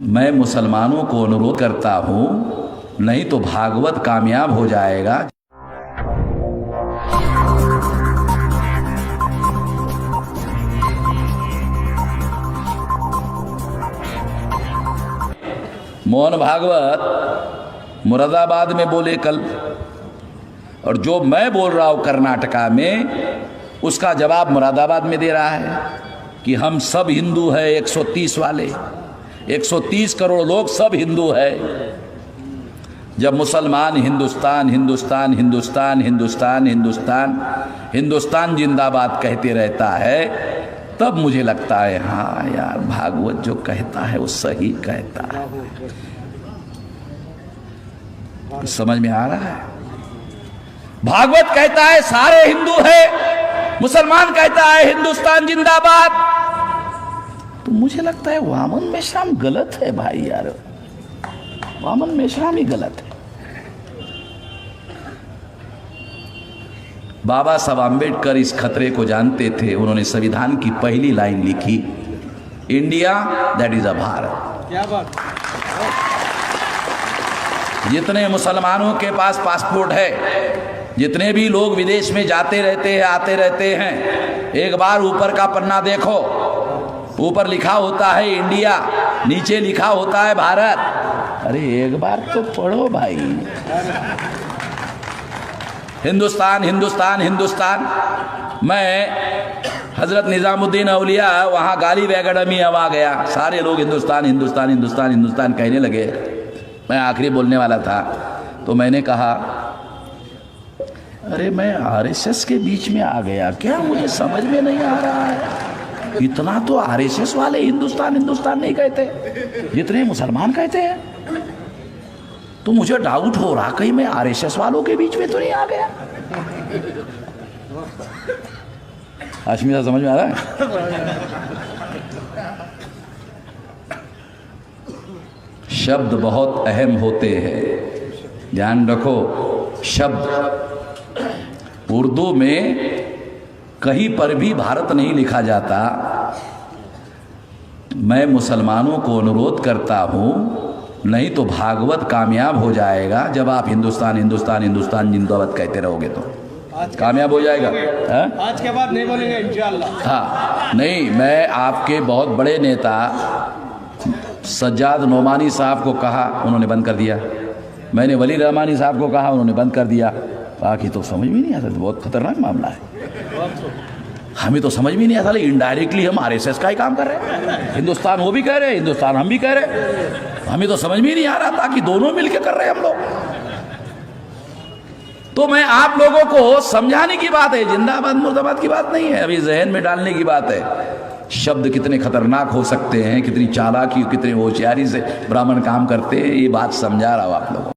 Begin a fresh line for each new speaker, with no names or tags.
मैं मुसलमानों को अनुरोध करता हूं, नहीं तो भागवत कामयाब हो जाएगा। मोहन भागवत मुरादाबाद में बोले कल, और जो मैं बोल रहा हूं कर्नाटका में, उसका जवाब मुरादाबाद में दे रहा है कि हम सब हिंदू है। 130 वाले 130 करोड़ लोग सब हिंदू है। जब मुसलमान हिंदुस्तान हिंदुस्तान हिंदुस्तान हिंदुस्तान हिंदुस्तान हिंदुस्तान जिंदाबाद कहते रहता है, तब मुझे लगता है हाँ यार, भागवत जो कहता है वो सही कहता है। समझ में आ रहा है? भागवत कहता है सारे हिंदू है, मुसलमान कहता है हिंदुस्तान जिंदाबाद। तो मुझे लगता है वामन मेश्राम गलत है भाई यार, वामन मेश्राम ही गलत है। बाबा साहब आम्बेडकर इस खतरे को जानते थे। उन्होंने संविधान की पहली लाइन लिखी, India that is a Bharat. क्या बात। जितने मुसलमानों के पास पासपोर्ट है, जितने भी लोग विदेश में जाते रहते हैं आते रहते हैं, एक बार ऊपर का पन्ना देखो, ऊपर लिखा होता है इंडिया, नीचे लिखा होता है भारत। अरे एक बार तो पढ़ो भाई। हिंदुस्तान हिंदुस्तान हिंदुस्तान। मैं हजरत निजामुद्दीन औलिया वहाँ गालिब एकेडमी अब आ गया, सारे लोग हिंदुस्तान हिंदुस्तान हिंदुस्तान हिंदुस्तान कहने लगे। मैं आखिरी बोलने वाला था तो मैंने कहा अरे मैं आरएसएस के बीच में आ गया क्या? मुझे समझ में नहीं आ रहा है। इतना तो आरएसएस वाले हिंदुस्तान हिंदुस्तान नहीं कहते जितने मुसलमान कहते हैं। तो मुझे डाउट हो रहा कहीं मैं आरएसएस वालों के बीच में तो नहीं आ गया। अश्मिता समझ में आ रहा है? शब्द बहुत अहम होते हैं, ध्यान रखो। शब्द उर्दू में कहीं पर भी भारत नहीं लिखा जाता। मैं मुसलमानों को अनुरोध करता हूं, नहीं तो भागवत कामयाब हो जाएगा। जब आप हिंदुस्तान हिंदुस्तान हिंदुस्तान जिंदाबाद कहते रहोगे तो कामयाब हो जाएगा।
आज के बाद नहीं बोलेंगे इंशाअल्लाह।
हाँ नहीं, मैं आपके बहुत बड़े नेता सज्जाद नोमानी साहब को कहा, उन्होंने बंद कर दिया। मैंने वली रहमानी साहब को कहा, उन्होंने बंद कर दिया। बाकी तो समझ में नहीं आता, बहुत खतरनाक मामला है। हमें तो समझ में नहीं आता, लेकिन इनडायरेक्टली हम आरएसएस का ही काम कर रहे हैं। हिंदुस्तान वो भी कह रहे हैं, हिंदुस्तान हम भी कह रहे हैं। हमें तो समझ में नहीं आ रहा था कि दोनों मिलकर कर रहे हैं हम लोग। तो मैं आप लोगों को समझाने की बात है, जिंदाबाद मुर्दाबाद की बात नहीं है, अभी जहन में डालने की बात है। शब्द कितने खतरनाक हो सकते हैं, कितनी चालाकी कितनी होशियारी से ब्राह्मण काम करते हैं, ये बात समझा रहा हूं आप लोगों को।